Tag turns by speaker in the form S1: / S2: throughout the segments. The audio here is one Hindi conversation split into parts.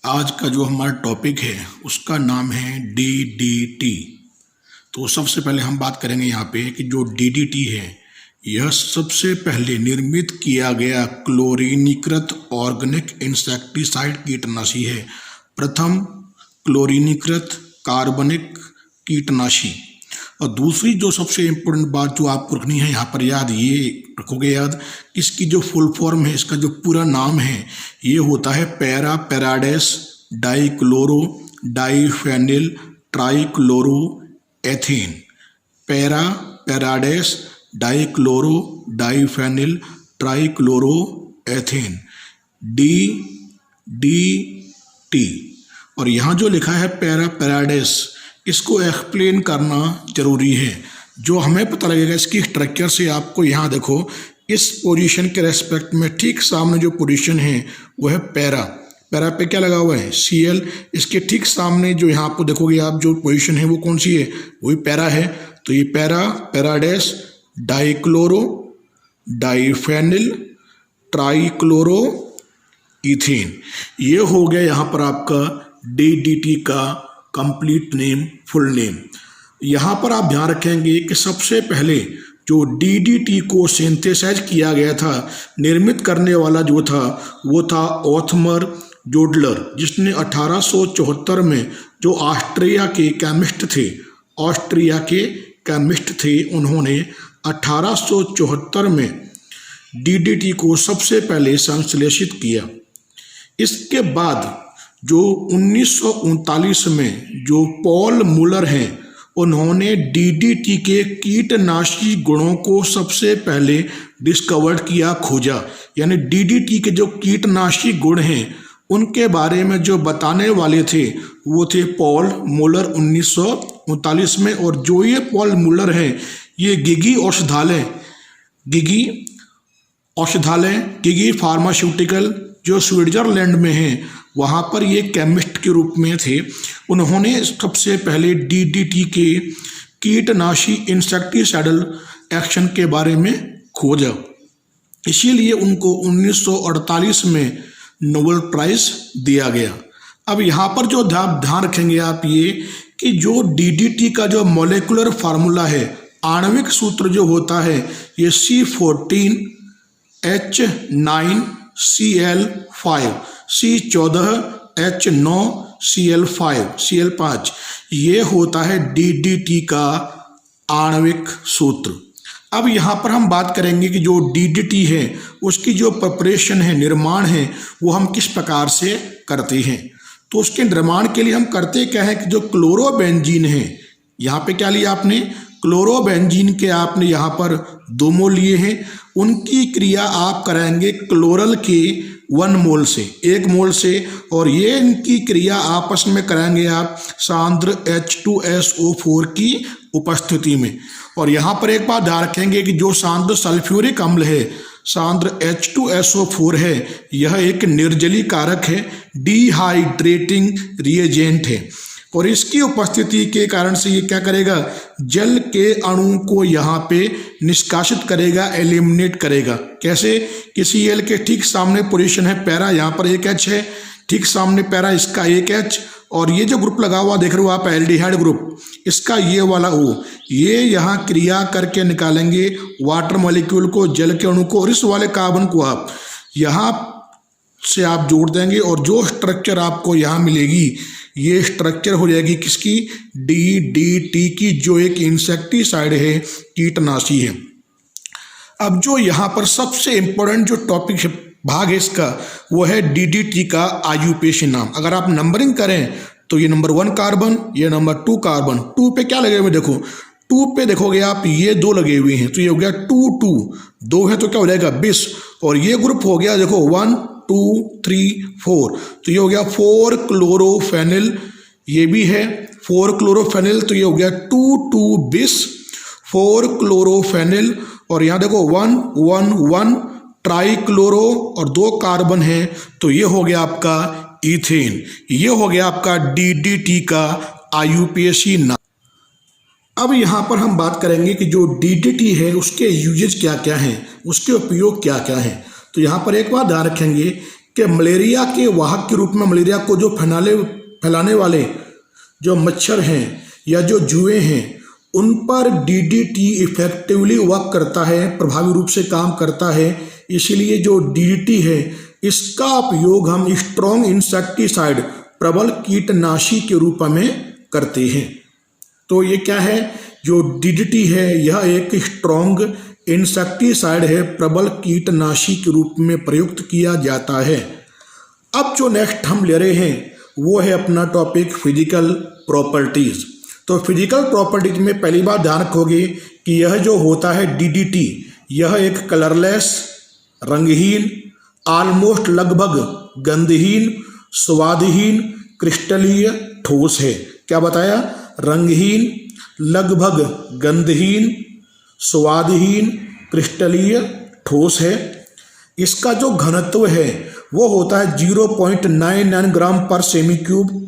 S1: आज का जो हमारा टॉपिक है उसका नाम है डीडीटी। तो सबसे पहले हम बात करेंगे यहाँ पे कि जो डीडीटी है यह सबसे पहले निर्मित किया गया क्लोरीनीकृत ऑर्गेनिक इंसेक्टिसाइड कीटनाशी है। प्रथम क्लोरीनीकृत कार्बनिक कीटनाशी। और दूसरी जो सबसे इम्पोर्टेंट बात जो आपको रखनी है यहाँ पर याद, ये रखोगे याद, इसकी जो फुल फॉर्म है, इसका जो पूरा नाम है ये होता है para paradise dichloro diphenyl trichloro ethane. Para paradise dichloro diphenyl trichloro ethane, DDT। और यहाँ जो लिखा है पैरा पैराडाइस, इसको एक्सप्लेन करना जरूरी है। जो हमें पता लगेगा इसकी स्ट्रक्चर से, आपको यहाँ देखो इस पोजीशन के रेस्पेक्ट में ठीक सामने जो पोजीशन है वो है पैरा। पैरा पे क्या लगा हुआ है? Cl। इसके ठीक सामने जो यहाँ आपको देखोगे आप जो पोजीशन है वो कौन सी है? वही पैरा है। तो ये para paradise dichloro diphenyl trichloro ethane, ये हो गया यहाँ पर आपका DDT का कंप्लीट नेम, फुल नेम। यहाँ पर आप ध्यान रखेंगे कि सबसे पहले जो DDT को सिंथेसाइज किया गया था, निर्मित करने वाला जो था वो था ओथमर जोडलर, जिसने 1874 में जो ऑस्ट्रिया के केमिस्ट थे, उन्होंने 1874 में DDT को सबसे पहले संश्लेषित किया। इसके बाद जो 1939 में जो पॉल मुलर हैं, उन्होंने DDT के कीटनाशी गुणों को सबसे पहले डिस्कवर किया, खोजा। यानी DDT के जो कीटनाशी गुण हैं उनके बारे में जो बताने वाले थे वो थे पॉल मुलर 1939 में। और जो ये पॉल मुलर हैं ये गिगी फार्मास्यूटिकल जो स्विट्जरलैंड में हैं, वहाँ पर ये केमिस्ट के रूप में थे। उन्होंने सबसे पहले DDT के कीटनाशी इंसेक्टिसाइडल एक्शन के बारे में खोजा। इसीलिए उनको 1948 में नोबेल प्राइज दिया गया। अब यहाँ पर जो ध्यान रखेंगे आप ये कि जो DDT का जो मॉलिक्यूलर फार्मूला है, आणविक सूत्र जो होता है, ये C14H9Cl5 C14H9Cl5 ये होता है DDT का आणविक सूत्र। अब यहाँ पर हम बात करेंगे कि जो DDT है उसकी जो प्रिपरेशन है, निर्माण है, वो हम किस प्रकार से करते हैं। तो उसके निर्माण के लिए हम करते क्या है कि जो क्लोरोबेंजीन है, यहाँ पे क्या लिया आपने? क्लोरोबेंजीन के आपने यहाँ पर 2 मोल लिए हैं। उनकी क्रिया आप कराएंगे क्लोरल के 1 मोल से, 1 मोल से, और ये इनकी क्रिया आपस में कराएंगे आप सांद्र H2SO4 की उपस्थिति में। और यहाँ पर एक बात ध्यान रखेंगे कि जो सांद्र सल्फ्यूरिक अम्ल है, सांद्र H2SO4 है, यह एक निर्जली कारक है, डिहाइड्रेटिंग रिएजेंट है। और इसकी उपस्थिति के कारण से ये क्या करेगा? जल के अणु को यहाँ पे निष्कासित करेगा, एलिमिनेट करेगा। कैसे? कि Cl के ठीक सामने पोजीशन है पैरा, यहाँ पर एक H है, ठीक सामने पैरा, इसका एक H, और ये जो ग्रुप लगा हुआ देख रहे हो आप एल्डिहाइड ग्रुप, इसका ये वाला O, ये यहाँ क्रिया करके निकालेंगे वाटर मॉलिक्यूल को, जल के अणु को, और इस वाले कार्बन को आप यहाँ से आप जोड़ देंगे। और जो स्ट्रक्चर आपको यहाँ मिलेगी ये स्ट्रक्चर हो जाएगी किसकी? DDT की, जो एक इंसेक्टिसाइड है, कीटनाशी है। अब जो यहाँ पर सबसे इम्पोर्टेंट जो टॉपिक है, भाग है इसका, वो है DDT का आयुपेशी नाम। अगर आप नंबरिंग करें तो ये नंबर 1 कार्बन, ये नंबर 2 कार्बन। 2 पे क्या लगे हुए देखो, 2 पे देखोगे आप ये 2 लगे हुए हैं, तो ये हो गया 2 है तो क्या हो जाएगा 20। और ये ग्रुप हो गया देखो 1 2 3 4, तो ये हो गया 4 क्लोरोफेनिल, ये भी है 4 क्लोरोफेनिल, तो ये हो गया 2 4 क्लोरोफेनिल। और यहाँ देखो 1 1 1 ट्राइक्लोरो और 2 कार्बन है, तो ये हो गया आपका इथेन। ये हो गया आपका DDT का आयुपेशी नाम। अब यहाँ पर हम बात करेंगे कि जो DDT है उसके यूजेज क्या क्या हैं, उसके उपयोग क्या क्या हैं। तो यहाँ पर एक बात ध्यान रखेंगे कि मलेरिया के वाहक के रूप में मलेरिया को जो फैलाने वाले जो मच्छर हैं या जो जुए हैं उन पर डीडीटी इफेक्टिवली वर्क करता है, प्रभावी रूप से काम करता है। इसलिए जो डीडीटी है इसका उपयोग हम स्ट्रॉन्ग इंसेक्टिसाइड, प्रबल कीटनाशी के रूप में करते हैं। तो ये क्या है, जो डीडीटी है यह एक स्ट्रॉन्ग इंसेक्टिसाइड है, प्रबल कीटनाशी के रूप में प्रयुक्त किया जाता है। अब जो नेक्स्ट हम ले रहे हैं वो है अपना टॉपिक फिजिकल प्रॉपर्टीज। तो फिजिकल प्रॉपर्टीज में पहली बात ध्यान रखोगे कि यह जो होता है डीडीटी, यह एक कलरलेस, रंगहीन, ऑलमोस्ट लगभग गंधहीन, स्वादहीन, क्रिस्टलीय ठोस है। क्या बताया, रंगहीन, लगभग गंधहीन, स्वादहीन, क्रिस्टलीय ठोस है। इसका जो घनत्व है वो होता है 0.99 ग्राम पर सेमी क्यूब।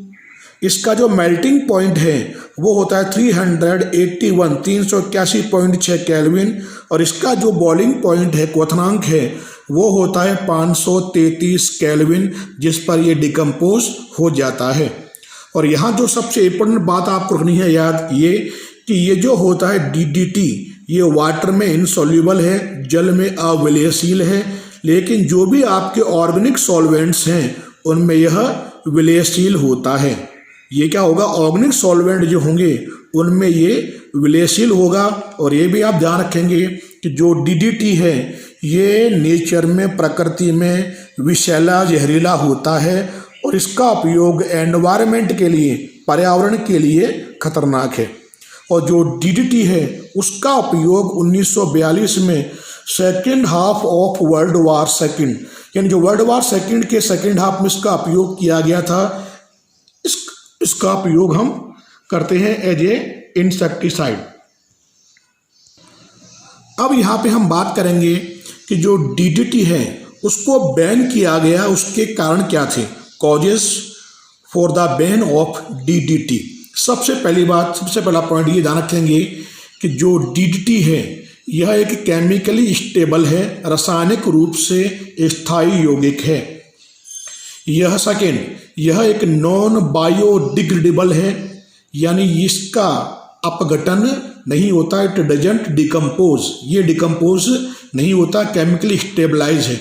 S1: इसका जो मेल्टिंग पॉइंट है वो होता है 381 केल्विन और इसका जो बॉइलिंग पॉइंट है, क्वथनांक है, वो होता है 533 केल्विन, जिस पर ये डिकम्पोज हो जाता है। और यहाँ जो सबसे इम्पोर्टेंट बात आपको रखनी है याद, ये कि ये जो होता है डीडीटी ये वाटर में इनसॉल्यूबल है, जल में अविलयशील है, लेकिन जो भी आपके ऑर्गेनिक सॉल्वेंट्स हैं उनमें यह विलयशील होता है। ये क्या होगा, ऑर्गेनिक सॉल्वेंट जो होंगे उनमें ये विलयशील होगा। और ये भी आप ध्यान रखेंगे कि जो डीडीटी है ये नेचर में, प्रकृति में विषैला, जहरीला होता है और इसका उपयोग एनवायरनमेंट के लिए, पर्यावरण के लिए खतरनाक है। और जो डीडीटी है उसका उपयोग 1942 में second half of world war second, यानी जो वर्ल्ड वार सेकेंड के सेकेंड हाफ में इसका उपयोग किया गया था। इसका उपयोग हम करते हैं एज ए इंसेक्टिसाइड। अब यहाँ पे हम बात करेंगे कि जो डीडीटी है उसको बैन किया गया, उसके कारण क्या थे, causes for the ban of DDT. सबसे पहला पॉइंट ये ध्यान रखेंगे कि जो डीडीटी है यह एक केमिकली स्टेबल है, रासायनिक रूप से स्थायी यौगिक है। यह एक नॉन बायोडिग्रेडेबल है, यानी इसका अपघटन नहीं होता, इट डजंट डिकम्पोज, ये डिकम्पोज नहीं होता, केमिकली स्टेबलाइज है।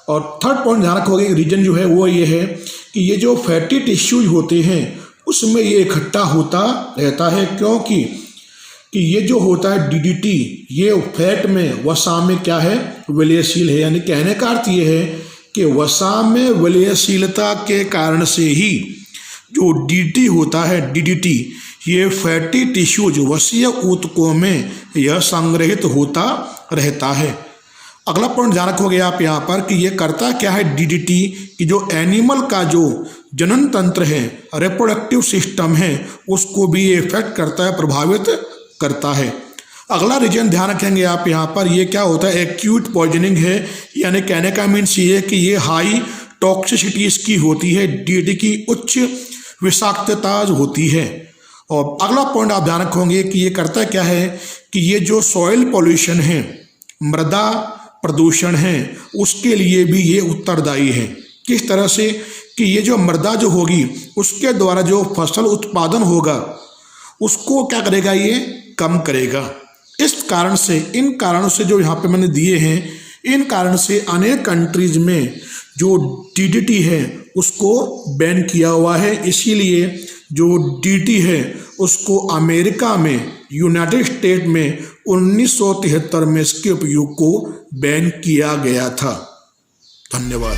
S1: और थर्ड पॉइंट ध्यान रखोगे, रीजन जो है वो ये है कि ये जो फैटी टिश्यूज होते हैं उसमें ये इकट्ठा होता रहता है, क्योंकि कि ये जो होता है डीडीटी ये फैट में, वसा में क्या है, विलयशील है। यानी कहने का अर्थ ये है कि वसा में विलयशीलता के कारण से ही जो डीडीटी होता है, डीडीटी ये फैटी टिश्यूज, वसीय ऊतकों में यह संग्रहित होता रहता है। अगला पॉइंट ध्यान रखोगे आप यहाँ पर कि ये करता क्या है डीडीटी, कि जो एनिमल का जो जनन तंत्र है, रिप्रोडक्टिव सिस्टम है, उसको भी ये इफेक्ट करता है, प्रभावित करता है। अगला रीजन ध्यान रखेंगे आप यहाँ पर, ये क्या होता है, एक्यूट पॉइजनिंग है। यानी कहने का मीन्स ये है कि ये हाई टॉक्सिसिटी इसकी होती है, डीडीटी की उच्च विषाक्तता होती है। और अगला पॉइंट आप ध्यान रखोगे कि ये करता क्या है कि ये जो सॉइल पॉल्यूशन है, मृदा प्रदूषण है, उसके लिए भी ये उत्तरदायी है। किस तरह से कि ये जो मृदा जो होगी उसके द्वारा जो फसल उत्पादन होगा उसको क्या करेगा, ये कम करेगा। इस कारण से, इन कारणों से जो यहाँ पे मैंने दिए हैं, इन कारण से अनेक कंट्रीज में जो डीडीटी है उसको बैन किया हुआ है। इसीलिए जो डीडीटी है उसको अमेरिका में, यूनाइटेड स्टेट में 1973 में इसके उपयोग को बैन किया गया था। धन्यवाद।